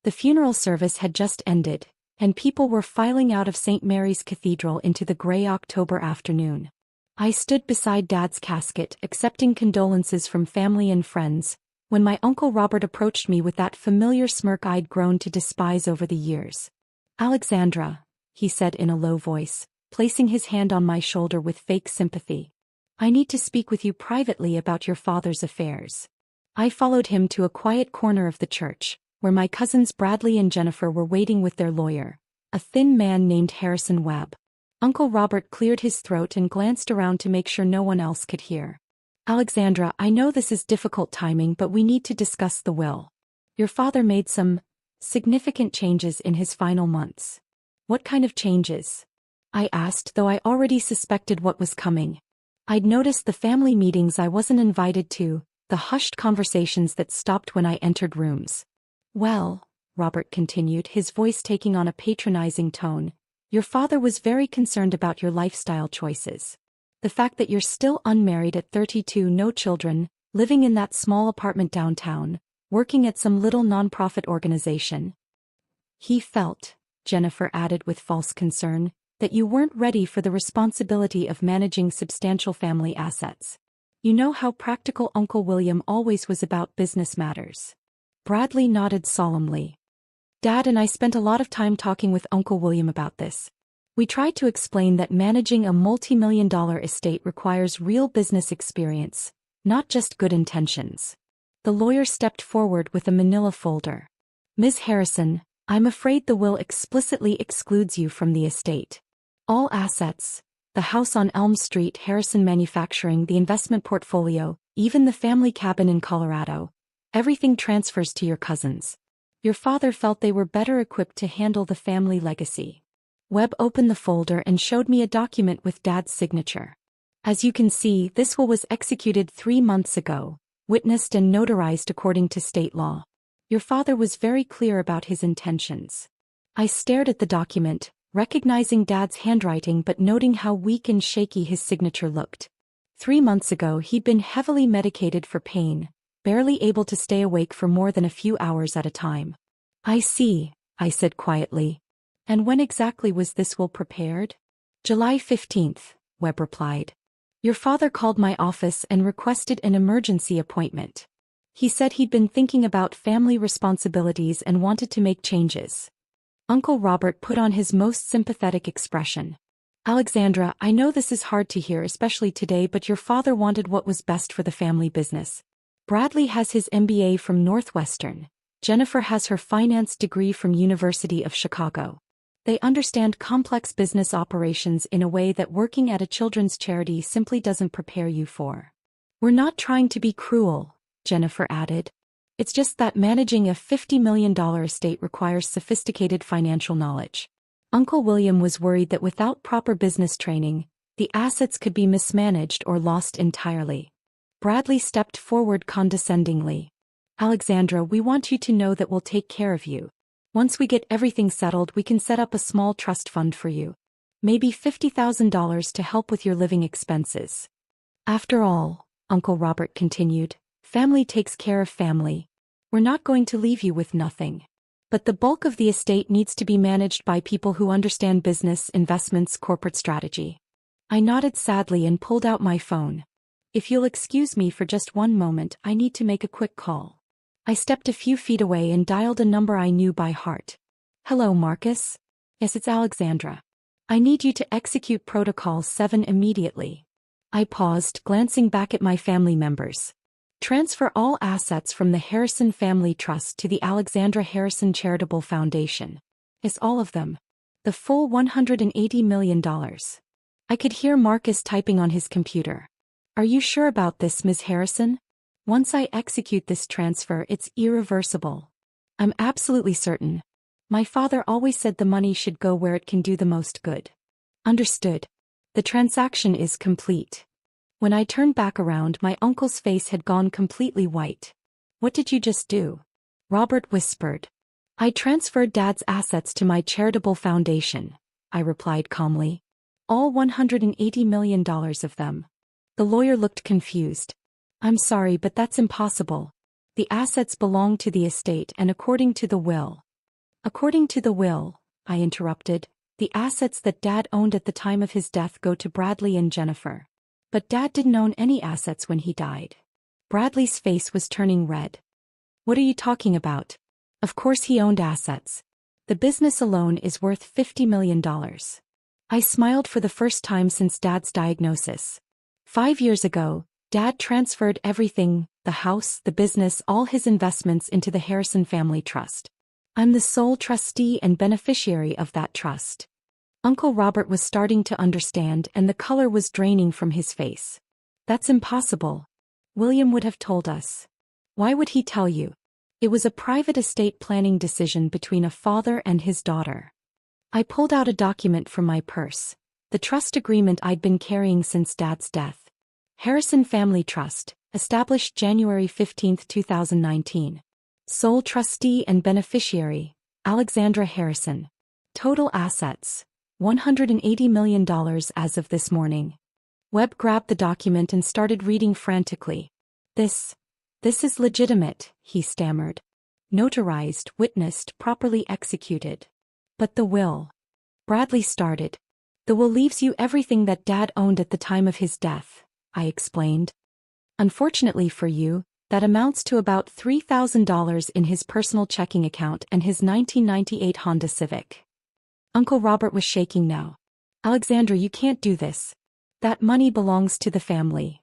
The funeral service had just ended, and people were filing out of St. Mary's Cathedral into the gray October afternoon. I stood beside Dad's casket, accepting condolences from family and friends, when my Uncle Robert approached me with that familiar smirk I'd grown to despise over the years. "Alexandra," he said in a low voice, placing his hand on my shoulder with fake sympathy. "I need to speak with you privately about your father's affairs." I followed him to a quiet corner of the church, where my cousins Bradley and Jennifer were waiting with their lawyer, a thin man named Harrison Webb. Uncle Robert cleared his throat and glanced around to make sure no one else could hear. "Alexandra, I know this is difficult timing, but we need to discuss the will. Your father made some significant changes in his final months." "What kind of changes?" I asked, though I already suspected what was coming. I'd noticed the family meetings I wasn't invited to, the hushed conversations that stopped when I entered rooms. "Well," Robert continued, his voice taking on a patronizing tone, "your father was very concerned about your lifestyle choices. The fact that you're still unmarried at 32, no children, living in that small apartment downtown, working at some little nonprofit organization. He felt," Jennifer added with false concern, "that you weren't ready for the responsibility of managing substantial family assets. You know how practical Uncle William always was about business matters." Bradley nodded solemnly. "Dad and I spent a lot of time talking with Uncle William about this. We tried to explain that managing a multi-million-dollar estate requires real business experience, not just good intentions." The lawyer stepped forward with a manila folder. "Ms. Harrison, I'm afraid the will explicitly excludes you from the estate. All assets, the house on Elm Street, Harrison Manufacturing, the investment portfolio, even the family cabin in Colorado, everything transfers to your cousins. Your father felt they were better equipped to handle the family legacy." Webb opened the folder and showed me a document with Dad's signature. "As you can see, this will was executed 3 months ago, witnessed and notarized according to state law. Your father was very clear about his intentions." I stared at the document, recognizing Dad's handwriting but noting how weak and shaky his signature looked. 3 months ago he'd been heavily medicated for pain, barely able to stay awake for more than a few hours at a time. "I see," I said quietly. "And when exactly was this will prepared?" "July 15th, Webb replied. "Your father called my office and requested an emergency appointment. He said he'd been thinking about family responsibilities and wanted to make changes." Uncle Robert put on his most sympathetic expression. "Alexandra, I know this is hard to hear, especially today, but your father wanted what was best for the family business. Bradley has his MBA from Northwestern. Jennifer has her finance degree from University of Chicago. They understand complex business operations in a way that working at a children's charity simply doesn't prepare you for." "We're not trying to be cruel," Jennifer added. "It's just that managing a $50 million estate requires sophisticated financial knowledge. Uncle William was worried that without proper business training, the assets could be mismanaged or lost entirely." Bradley stepped forward condescendingly. "Alexandra, we want you to know that we'll take care of you. Once we get everything settled, we can set up a small trust fund for you. Maybe $50,000 to help with your living expenses. After all," Uncle Robert continued, "family takes care of family. We're not going to leave you with nothing. But the bulk of the estate needs to be managed by people who understand business, investments, corporate strategy." I nodded sadly and pulled out my phone. "If you'll excuse me for just one moment, I need to make a quick call." I stepped a few feet away and dialed a number I knew by heart. "Hello, Marcus? Yes, it's Alexandra. I need you to execute Protocol 7 immediately." I paused, glancing back at my family members. "Transfer all assets from the Harrison Family Trust to the Alexandra Harrison Charitable Foundation." "Yes, all of them. The full $180 million. I could hear Marcus typing on his computer. "Are you sure about this, Ms. Harrison? Once I execute this transfer, it's irreversible." "I'm absolutely certain. My father always said the money should go where it can do the most good." "Understood. The transaction is complete." When I turned back around, my uncle's face had gone completely white. "What did you just do?" Robert whispered. "I transferred Dad's assets to my charitable foundation," I replied calmly. "All $180 million of them." The lawyer looked confused. "I'm sorry, but that's impossible. The assets belong to the estate, and according to the will, According to the will, I interrupted, the assets that Dad owned at the time of his death go to Bradley and Jennifer. But Dad didn't own any assets when he died. Bradley's face was turning red. What are you talking about? Of course he owned assets. The business alone is worth $50 million. I smiled for the first time since Dad's diagnosis. 5 years ago, Dad transferred everything, the house, the business, all his investments into the Harrison Family Trust. I'm the sole trustee and beneficiary of that trust. Uncle Robert was starting to understand and the color was draining from his face. That's impossible. William would have told us. Why would he tell you? It was a private estate planning decision between a father and his daughter. I pulled out a document from my purse, the trust agreement I'd been carrying since Dad's death. Harrison Family Trust, established January 15, 2019. Sole trustee and beneficiary, Alexandra Harrison. Total assets, $180 million as of this morning. Webb grabbed the document and started reading frantically. This is legitimate, he stammered. Notarized, witnessed, properly executed. But the will. Bradley started. The will leaves you everything that Dad owned at the time of his death, I explained. Unfortunately for you, that amounts to about $3,000 in his personal checking account and his 1998 Honda Civic. Uncle Robert was shaking now. Alexandra, you can't do this. That money belongs to the family.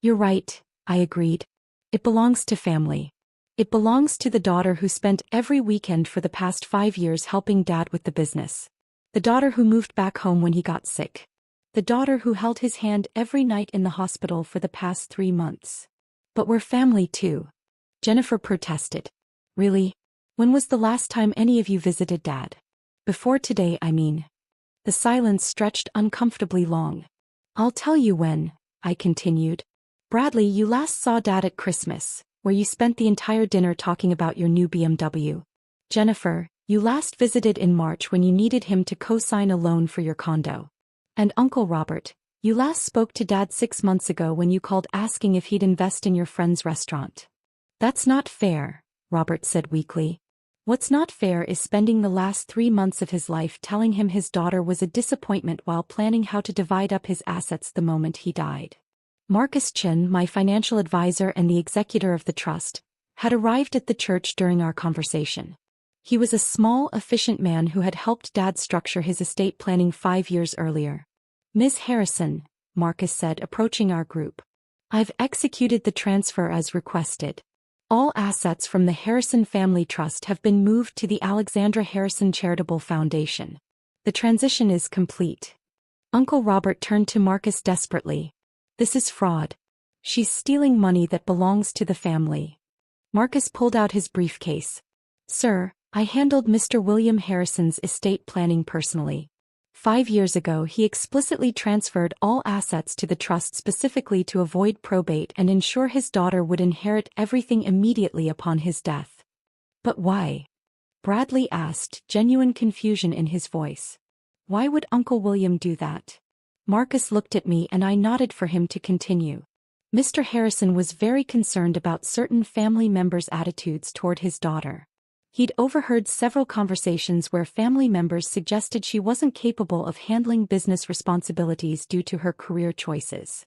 You're right, I agreed. It belongs to family. It belongs to the daughter who spent every weekend for the past 5 years helping Dad with the business. The daughter who moved back home when he got sick. The daughter who held his hand every night in the hospital for the past 3 months. But we're family too. Jennifer protested. Really? When was the last time any of you visited Dad? Before today, I mean. The silence stretched uncomfortably long. I'll tell you when, I continued. Bradley, you last saw Dad at Christmas, where you spent the entire dinner talking about your new BMW. Jennifer, you last visited in March when you needed him to co-sign a loan for your condo. And Uncle Robert, you last spoke to Dad 6 months ago when you called asking if he'd invest in your friend's restaurant. That's not fair, Robert said weakly. What's not fair is spending the last 3 months of his life telling him his daughter was a disappointment while planning how to divide up his assets the moment he died. Marcus Chin, my financial advisor and the executor of the trust, had arrived at the church during our conversation. He was a small, efficient man who had helped Dad structure his estate planning 5 years earlier. Ms. Harrison, Marcus said, approaching our group. I've executed the transfer as requested. All assets from the Harrison Family Trust have been moved to the Alexandra Harrison Charitable Foundation. The transition is complete. Uncle Robert turned to Marcus desperately. This is fraud. She's stealing money that belongs to the family. Marcus pulled out his briefcase. Sir, I handled Mr. William Harrison's estate planning personally. 5 years ago he explicitly transferred all assets to the trust specifically to avoid probate and ensure his daughter would inherit everything immediately upon his death. But why? Bradley asked, genuine confusion in his voice. Why would Uncle William do that? Marcus looked at me and I nodded for him to continue. Mr. Harrison was very concerned about certain family members' attitudes toward his daughter. He'd overheard several conversations where family members suggested she wasn't capable of handling business responsibilities due to her career choices.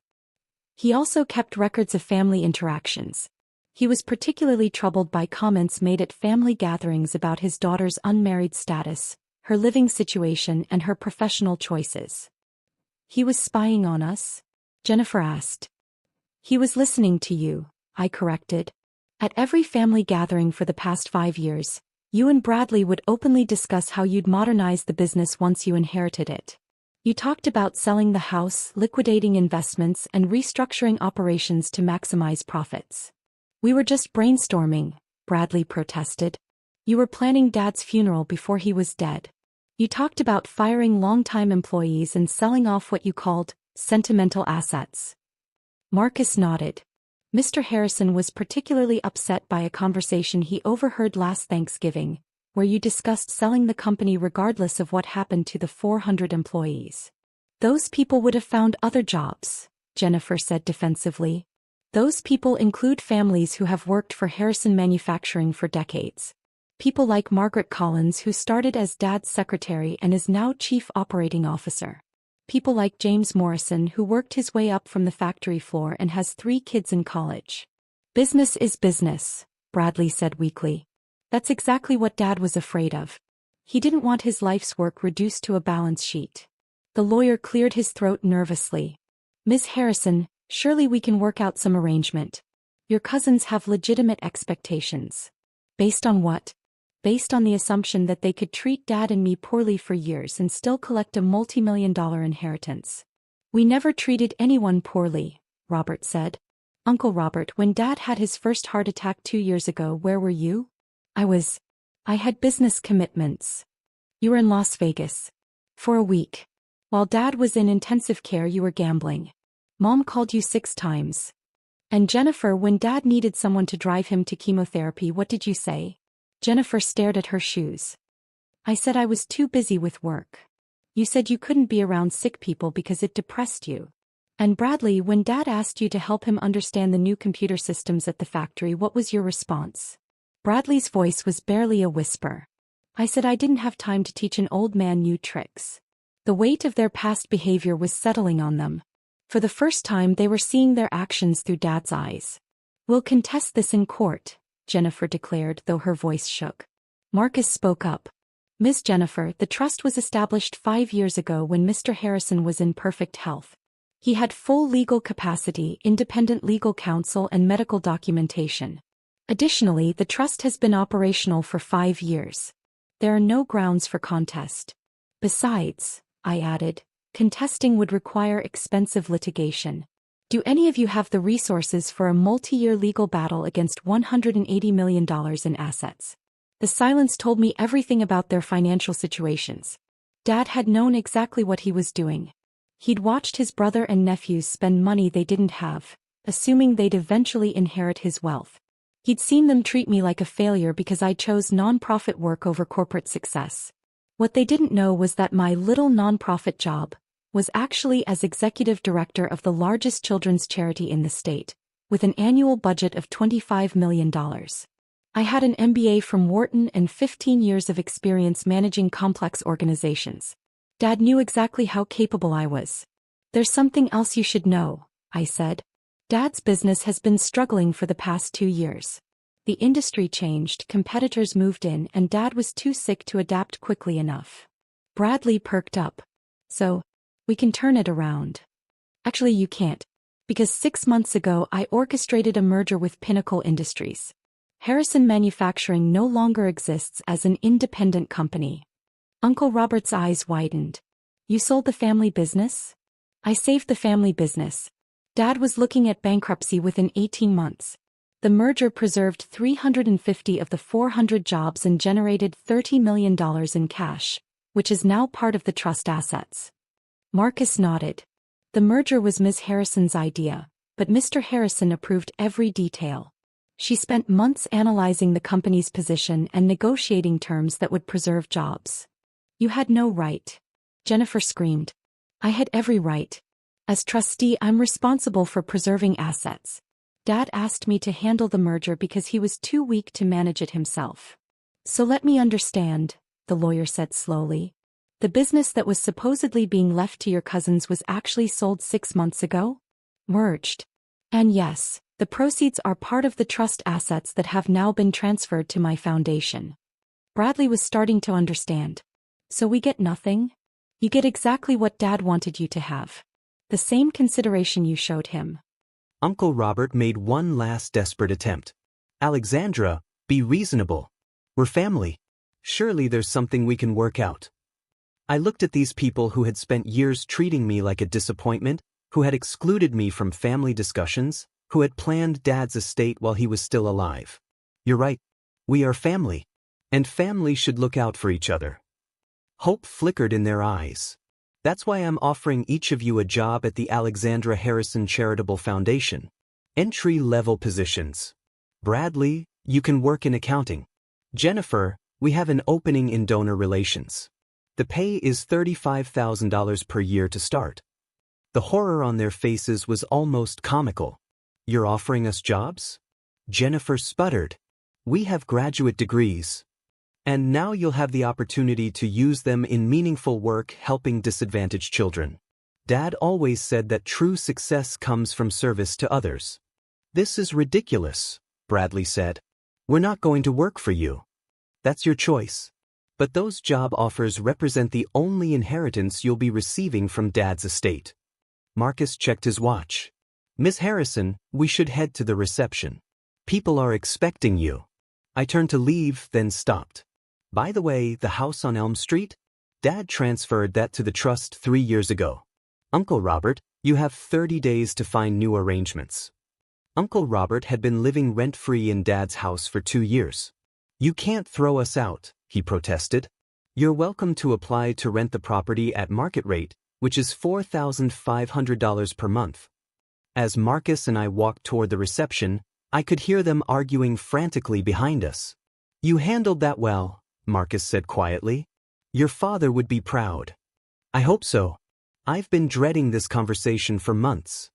He also kept records of family interactions. He was particularly troubled by comments made at family gatherings about his daughter's unmarried status, her living situation, and her professional choices. He was spying on us? Jennifer asked. He was listening to you, I corrected. At every family gathering for the past 5 years, you and Bradley would openly discuss how you'd modernize the business once you inherited it. You talked about selling the house, liquidating investments, and restructuring operations to maximize profits. We were just brainstorming, Bradley protested. You were planning Dad's funeral before he was dead. You talked about firing longtime employees and selling off what you called sentimental assets. Marcus nodded. Mr. Harrison was particularly upset by a conversation he overheard last Thanksgiving, where you discussed selling the company regardless of what happened to the 400 employees. Those people would have found other jobs, Jennifer said defensively. Those people include families who have worked for Harrison Manufacturing for decades. People like Margaret Collins, who started as Dad's secretary and is now chief operating officer. People like James Morrison, who worked his way up from the factory floor and has 3 kids in college. Business is business, Bradley said weakly. That's exactly what Dad was afraid of. He didn't want his life's work reduced to a balance sheet. The lawyer cleared his throat nervously. Ms. Harrison, surely we can work out some arrangement. Your cousins have legitimate expectations. Based on what? Based on the assumption that they could treat Dad and me poorly for years and still collect a multi-million-dollar inheritance. We never treated anyone poorly, Robert said. Uncle Robert, when Dad had his first heart attack 2 years ago, where were you? I had business commitments. You were in Las Vegas. For a week. While Dad was in intensive care, you were gambling. Mom called you 6 times. And Jennifer, when Dad needed someone to drive him to chemotherapy, what did you say? Jennifer stared at her shoes. I said I was too busy with work. You said you couldn't be around sick people because it depressed you. And Bradley, when Dad asked you to help him understand the new computer systems at the factory, what was your response? Bradley's voice was barely a whisper. I said I didn't have time to teach an old man new tricks. The weight of their past behavior was settling on them. For the first time, they were seeing their actions through Dad's eyes. We'll contest this in court, Jennifer declared, though her voice shook. Marcus spoke up. Miss Jennifer, the trust was established 5 years ago when Mr. Harrison was in perfect health. He had full legal capacity, independent legal counsel, and medical documentation. Additionally, the trust has been operational for 5 years. There are no grounds for contest. Besides, I added, contesting would require expensive litigation. Do any of you have the resources for a multi-year legal battle against $180 million in assets? The silence told me everything about their financial situations. Dad had known exactly what he was doing. He'd watched his brother and nephews spend money they didn't have, assuming they'd eventually inherit his wealth. He'd seen them treat me like a failure because I chose nonprofit work over corporate success. What they didn't know was that my little nonprofit job was actually as executive director of the largest children's charity in the state, with an annual budget of $25 million. I had an MBA from Wharton and 15 years of experience managing complex organizations. Dad knew exactly how capable I was. There's something else you should know, I said. Dad's business has been struggling for the past 2 years. The industry changed, competitors moved in, and Dad was too sick to adapt quickly enough. Bradley perked up. So, we can turn it around. Actually, you can't. Because 6 months ago I orchestrated a merger with Pinnacle Industries. Harrison Manufacturing no longer exists as an independent company. Uncle Robert's eyes widened. You sold the family business? I saved the family business. Dad was looking at bankruptcy within 18 months. The merger preserved 350 of the 400 jobs and generated $30 million in cash, which is now part of the trust assets. Marcus nodded. The merger was Ms. Harrison's idea, but Mr. Harrison approved every detail. She spent months analyzing the company's position and negotiating terms that would preserve jobs. You had no right. Jennifer screamed. I had every right. As trustee, I'm responsible for preserving assets. Dad asked me to handle the merger because he was too weak to manage it himself. So let me understand, the lawyer said slowly. The business that was supposedly being left to your cousins was actually sold 6 months ago? Merged. And yes, the proceeds are part of the trust assets that have now been transferred to my foundation. Bradley was starting to understand. So we get nothing? You get exactly what Dad wanted you to have. The same consideration you showed him. Uncle Robert made one last desperate attempt. Alexandra, be reasonable. We're family. Surely there's something we can work out. I looked at these people who had spent years treating me like a disappointment, who had excluded me from family discussions, who had planned Dad's estate while he was still alive. You're right. We are family. And family should look out for each other. Hope flickered in their eyes. That's why I'm offering each of you a job at the Alexandra Harrison Charitable Foundation. Entry-level positions. Bradley, you can work in accounting. Jennifer, we have an opening in donor relations. The pay is $35,000 per year to start. The horror on their faces was almost comical. You're offering us jobs? Jennifer sputtered. We have graduate degrees. And now you'll have the opportunity to use them in meaningful work helping disadvantaged children. Dad always said that true success comes from service to others. This is ridiculous, Bradley said. We're not going to work for you. That's your choice. But those job offers represent the only inheritance you'll be receiving from Dad's estate. Marcus checked his watch. Miss Harrison, we should head to the reception. People are expecting you. I turned to leave, then stopped. By the way, the house on Elm Street? Dad transferred that to the trust 3 years ago. Uncle Robert, you have 30 days to find new arrangements. Uncle Robert had been living rent-free in Dad's house for 2 years. You can't throw us out, he protested. You're welcome to apply to rent the property at market rate, which is $4,500 per month. As Marcus and I walked toward the reception, I could hear them arguing frantically behind us. You handled that well, Marcus said quietly. Your father would be proud. I hope so. I've been dreading this conversation for months.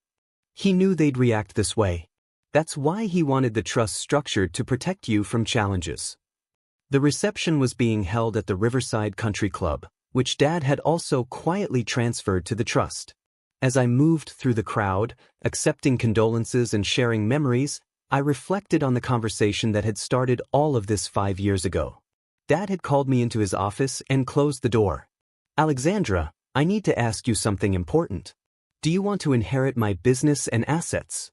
He knew they'd react this way. That's why he wanted the trust structured to protect you from challenges. The reception was being held at the Riverside Country Club, which Dad had also quietly transferred to the trust. As I moved through the crowd, accepting condolences and sharing memories, I reflected on the conversation that had started all of this 5 years ago. Dad had called me into his office and closed the door. Alexandra, I need to ask you something important. Do you want to inherit my business and assets?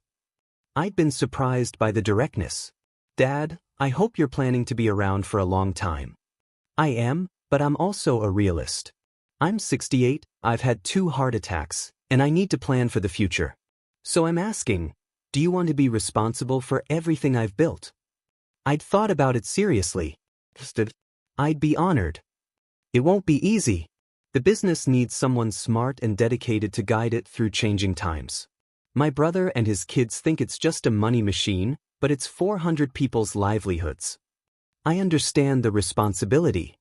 I'd been surprised by the directness. Dad, I hope you're planning to be around for a long time. I am, but I'm also a realist. I'm 68, I've had 2 heart attacks, and I need to plan for the future. So I'm asking, do you want to be responsible for everything I've built? I'd thought about it seriously. I'd be honored. It won't be easy. The business needs someone smart and dedicated to guide it through changing times. My brother and his kids think it's just a money machine, but it's 400 people's livelihoods. I understand the responsibility.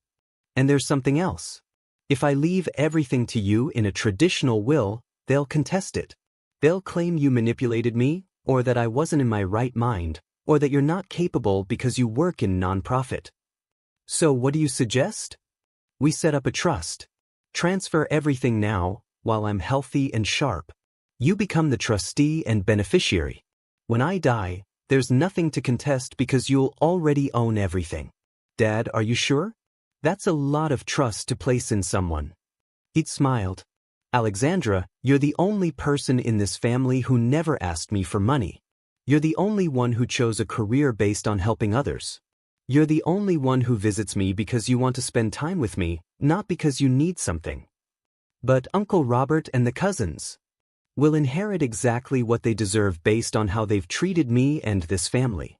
And there's something else. If I leave everything to you in a traditional will, they'll contest it. They'll claim you manipulated me, or that I wasn't in my right mind, or that you're not capable because you work in nonprofit. So what do you suggest? We set up a trust. Transfer everything now, while I'm healthy and sharp. You become the trustee and beneficiary. When I die, there's nothing to contest because you'll already own everything. Dad, are you sure? That's a lot of trust to place in someone. He'd smiled. Alexandra, you're the only person in this family who never asked me for money. You're the only one who chose a career based on helping others. You're the only one who visits me because you want to spend time with me, not because you need something. But Uncle Robert and the cousins will inherit exactly what they deserve based on how they've treated me and this family.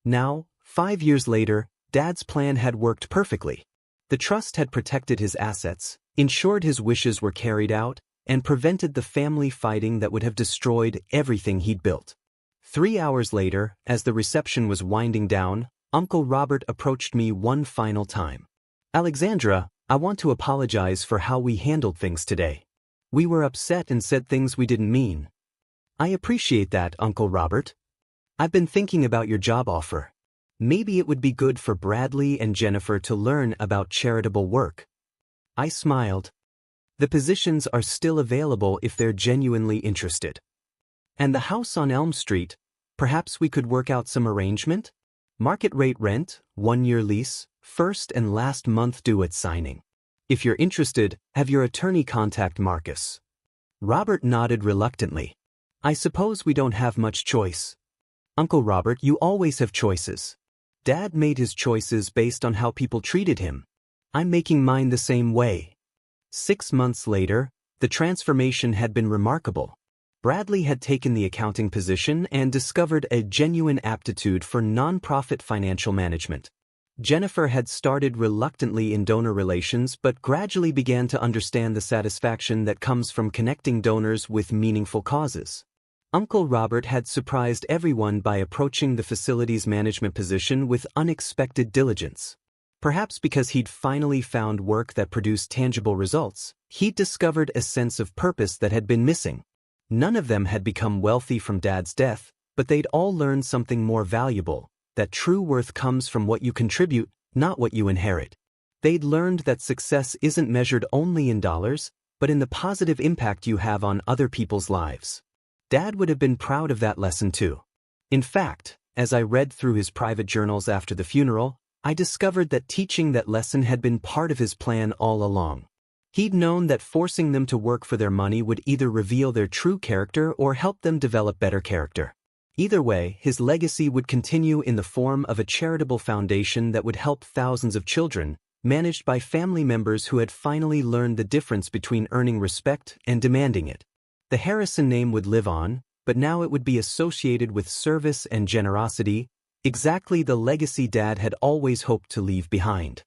Now, 5 years later, Dad's plan had worked perfectly. The trust had protected his assets, ensured his wishes were carried out, and prevented the family fighting that would have destroyed everything he'd built. 3 hours later, as the reception was winding down, Uncle Robert approached me one final time. Alexandra, I want to apologize for how we handled things today. We were upset and said things we didn't mean. I appreciate that, Uncle Robert. I've been thinking about your job offer. Maybe it would be good for Bradley and Jennifer to learn about charitable work. I smiled. The positions are still available if they're genuinely interested. And the house on Elm Street, perhaps we could work out some arrangement? Market rate rent, 1-year lease, first and last month due at signing. If you're interested, have your attorney contact Marcus. Robert nodded reluctantly. I suppose we don't have much choice. Uncle Robert, you always have choices. Dad made his choices based on how people treated him. I'm making mine the same way. 6 months later, the transformation had been remarkable. Bradley had taken the accounting position and discovered a genuine aptitude for nonprofit financial management. Jennifer had started reluctantly in donor relations but gradually began to understand the satisfaction that comes from connecting donors with meaningful causes. Uncle Robert had surprised everyone by approaching the facilities management position with unexpected diligence. Perhaps because he'd finally found work that produced tangible results, he'd discovered a sense of purpose that had been missing. None of them had become wealthy from Dad's death, but they'd all learned something more valuable, that true worth comes from what you contribute, not what you inherit. They'd learned that success isn't measured only in dollars, but in the positive impact you have on other people's lives. Dad would have been proud of that lesson too. In fact, as I read through his private journals after the funeral, I discovered that teaching that lesson had been part of his plan all along. He'd known that forcing them to work for their money would either reveal their true character or help them develop better character. Either way, his legacy would continue in the form of a charitable foundation that would help thousands of children, managed by family members who had finally learned the difference between earning respect and demanding it. The Harrison name would live on, but now it would be associated with service and generosity, exactly the legacy Dad had always hoped to leave behind.